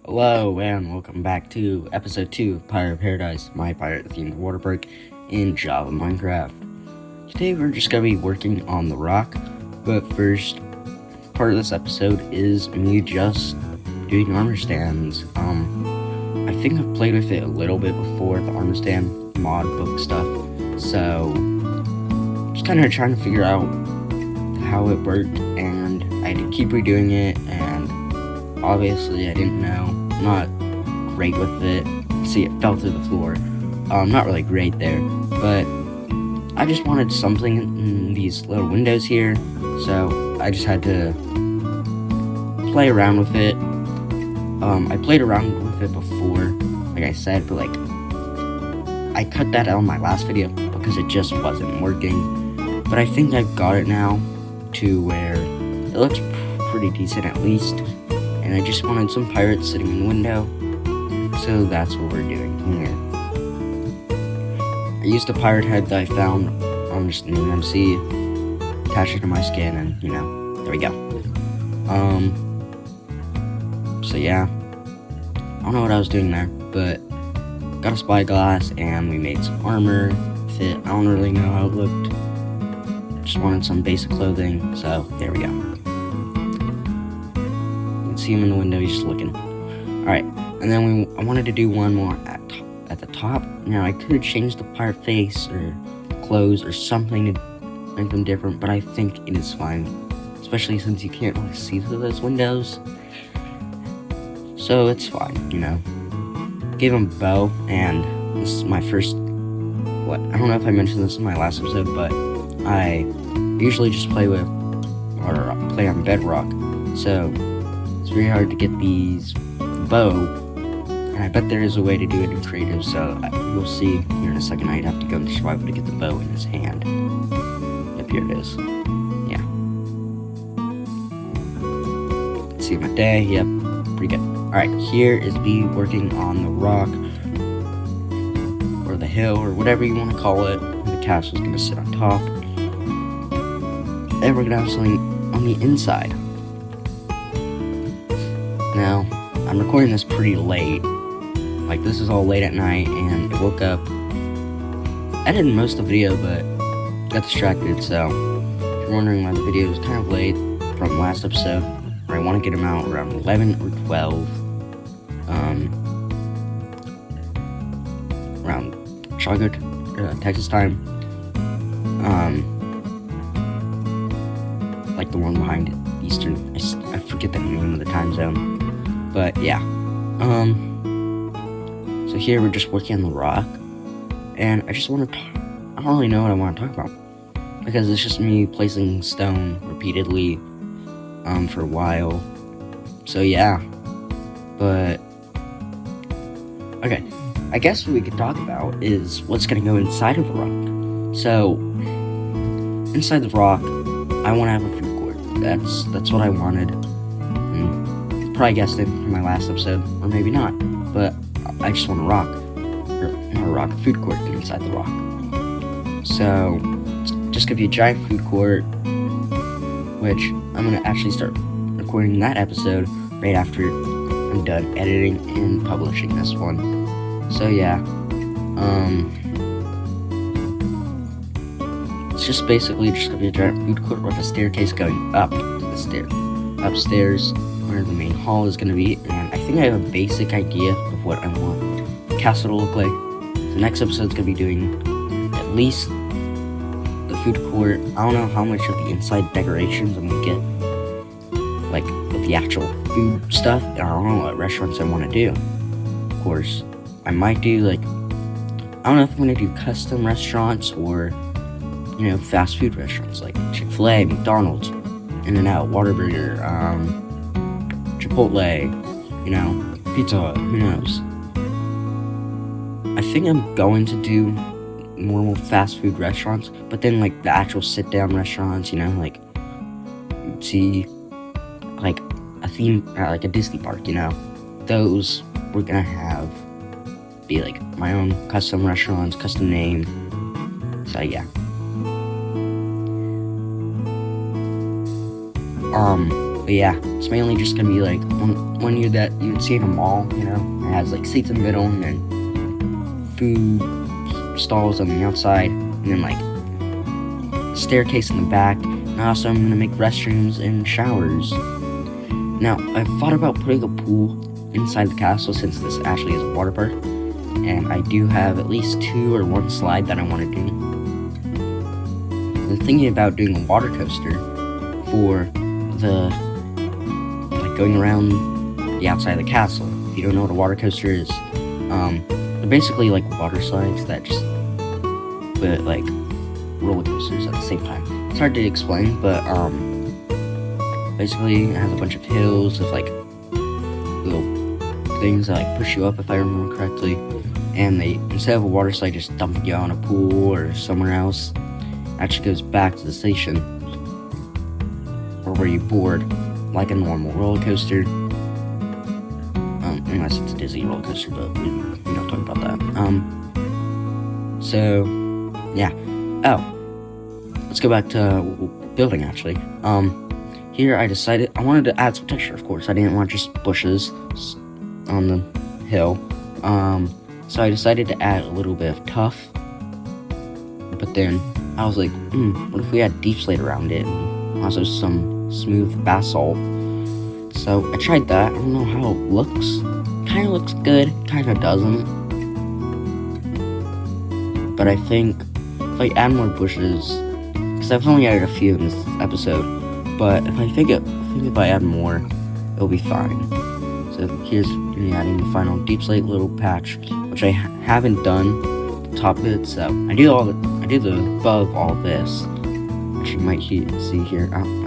Hello and welcome back to episode 2 of Pirate Paradise, my pirate-themed waterpark in Java Minecraft. Today we're just going to be working on the rock, but first, part of this episode is me just doing armor stands. I think I've played with it a little bit before, the armor stand mod book stuff, so just kind of trying to figure out how it worked, and I had to keep redoing it, and obviously I didn't know, not great with it. See, it fell through the floor. Not really great there, but I just wanted something in these little windows here, so I just had to play around with it. I played around with it before, like I said, but I cut that out in my last video because it just wasn't working. But I think I've got it now to where it looks pretty decent at least. And I just wanted some pirates sitting in the window, so that's what we're doing here. I used a pirate head that I found on just an MC, attached it to my skin, and there we go. So yeah, I don't know what I was doing there, but got a spyglass and we made some armor with it. I don't really know how it looked, just wanted some basic clothing, so there we go. See him in the window, he's just looking. Alright, and then I wanted to do one more at the top. Now I could have changed the pirate face or clothes or something to make them different, but I think it is fine, especially since you can't really see through those windows, so it's fine. Gave him a bow, and this is my first, I don't know if I mentioned this in my last episode, but I usually just play on bedrock, so it's very hard to get these bow, and I bet there is a way to do it in creative, so you'll see here in a second. I'd have to go into survival to get the bow in his hand. Yep, here it is. Yeah. Let's see my day. Yep, pretty good. Alright, here is me working on the rock, or the hill, or whatever you want to call it. The castle's going to sit on top, and we're going to have something on the inside. Now, I'm recording this pretty late, this is all late at night, and I woke up, I edited most of the video, but got distracted, so if you're wondering why the video was kind of late from last episode, I want to get them out around 11 or 12, around Chicago, Texas time, the one behind Eastern, I forget the name of the time zone. But yeah, so here we're just working on the rock, and I just want to I don't really know what I want to talk about, because it's just me placing stone repeatedly, for a while, so yeah, but, okay, I guess what we could talk about is what's going to go inside of the rock. So, inside the rock, I want to have a food court. That's what I wanted. Probably guessed it in my last episode, or maybe not, but I just want a rock, or not a rock, a food court inside the rock. So, it's just gonna be a giant food court, which I'm gonna actually start recording that episode right after I'm done editing and publishing this one. So yeah, it's just basically just gonna be a giant food court with a staircase going up to the upstairs, where the main hall is going to be, and I think I have a basic idea of what I want the castle to look like. The next episode is going to be doing at least the food court. I don't know how much of the inside decorations I'm going to get, with the actual food stuff. I don't know what restaurants I want to do. Of course, I might do, I don't know if I'm going to do custom restaurants or, fast food restaurants, like Chick-fil-A, McDonald's, In-N-Out, Whataburger, Chipotle, Pizza Hut, who knows. I think I'm going to do normal fast food restaurants, but then the actual sit-down restaurants, see, a theme, a Disney park, those we're gonna have be my own custom restaurants, custom name, so yeah. But yeah, it's mainly just gonna be like one you that you'd see in a mall, you know. It has like seats in the middle and then food stalls on the outside, and then like a staircase in the back. And also I'm gonna make restrooms and showers. Now, I've thought about putting a pool inside the castle since this actually is a water park, and I do have at least 2 or 1 slide that I want to do. I'm thinking about doing a water coaster for the like going around the outside of the castle. If you don't know what a water coaster is, they're basically like water slides that just but like roller coasters at the same time. It's hard to explain, but basically it has a bunch of hills with like little things that like push you up, if I remember correctly, and they, instead of a water slide just dumping you on a pool or somewhere else, actually goes back to the station or where you board like a normal roller coaster, unless it's a Disney roller coaster, but we don't talk about that. So yeah. Oh, let's go back to building actually. Here I decided I wanted to add some texture, of course. I didn't want just bushes on the hill. So I decided to add a little bit of tuff. But then I was like, what if we had deep slate around it? And also some smooth basalt. So I tried that. I don't know how it looks. Kind of looks good, kind of doesn't. But I think if I add more bushes, because I've only added a few in this episode, but if I think if I add more, it'll be fine. So here's me adding the final deep slate little patch, which I haven't done the top of it. So I do the above all this, which you might see here. I'm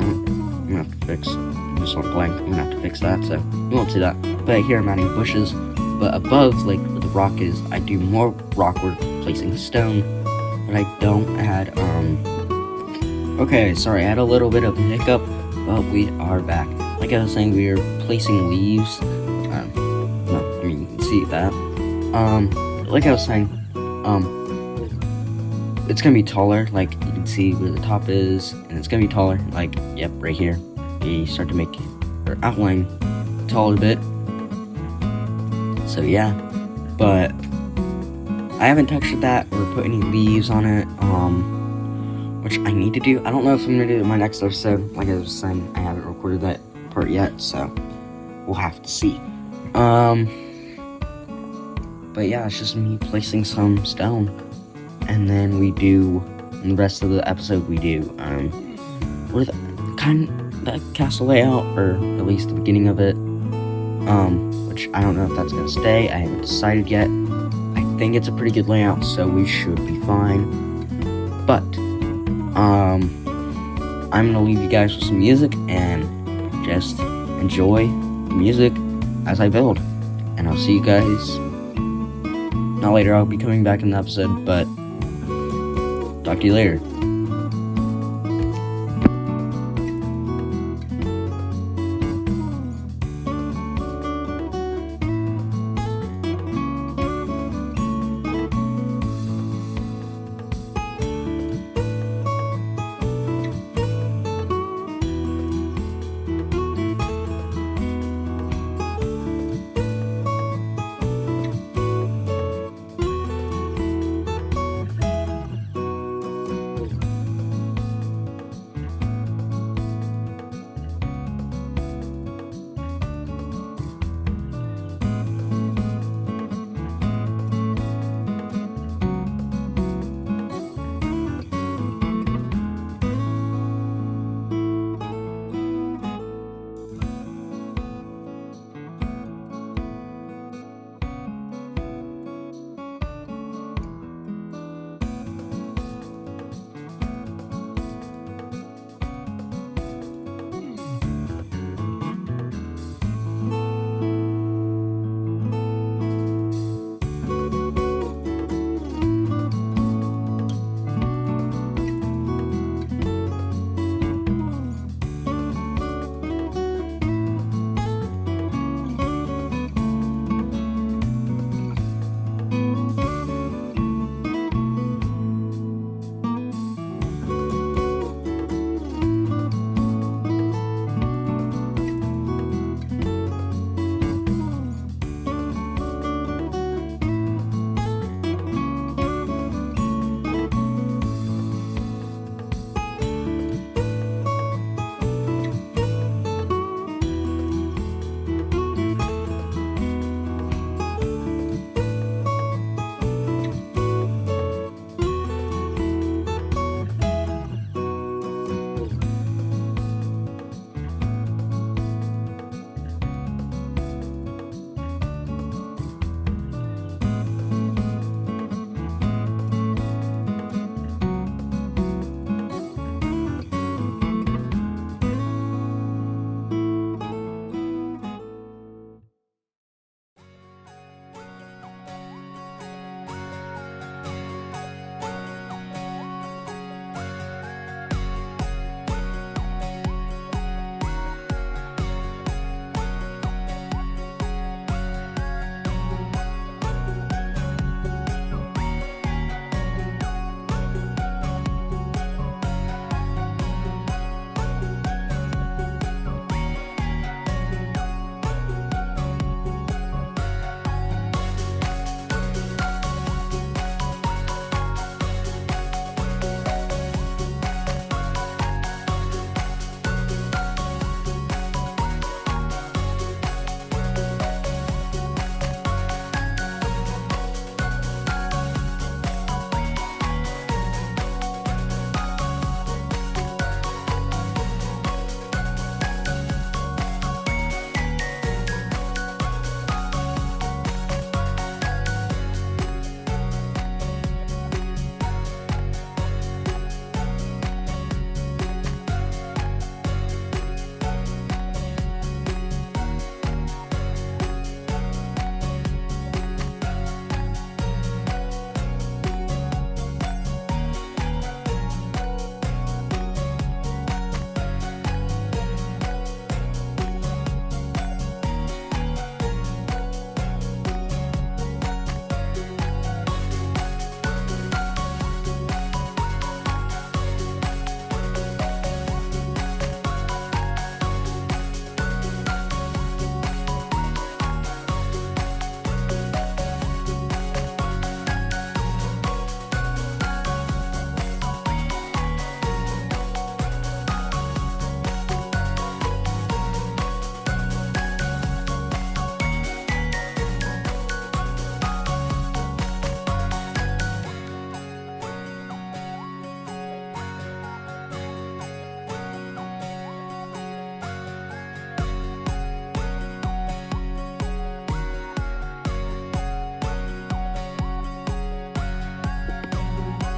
gonna have to fix. This one blank. I'm gonna have to fix that, so you won't see that. But here I'm adding bushes. But above, like where the rock is, I do more rock work, placing stone. But I don't add, okay, sorry, I had a little bit of a hiccup, but we are back. Like I was saying, we are placing leaves. No, I mean, you can see that. Like I was saying, it's gonna be taller, like you can see where the top is, and it's gonna be taller, like, yep, right here. You start to make your outline taller a bit. So yeah, but I haven't touched that or put any leaves on it, which I need to do. I don't know if I'm gonna do it in my next episode. Like I was saying, I haven't recorded that part yet, so we'll have to see. But yeah, it's just me placing some stone, and then we do, in the rest of the episode, we do with kind of the castle layout, or at least the beginning of it, which I don't know if that's gonna stay. I haven't decided yet. I think it's a pretty good layout, so we should be fine. But I'm gonna leave you guys with some music and just enjoy the music as I build. And I'll see you guys, not later, I'll be coming back in the episode, but talk to you later.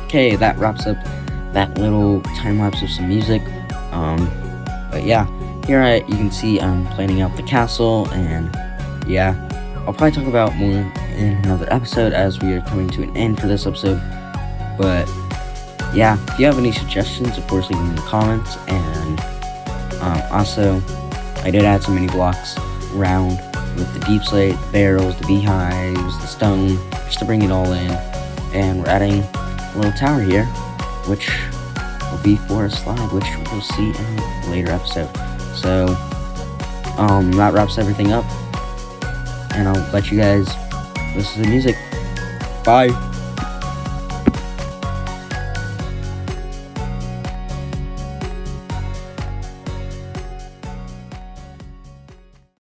Okay, that wraps up that little time lapse of some music. But yeah, here you can see I'm planning out the castle, and yeah, I'll probably talk about more in another episode as we are coming to an end for this episode. But yeah, if you have any suggestions, of course, leave them in the comments. And also, I did add some mini blocks around with the deep slate, the barrels, the beehives, the stone, just to bring it all in. And we're adding a little tower here, which will be for a slide, which we'll see in a later episode. So that wraps everything up, and I'll let you guys listen to the music. Bye.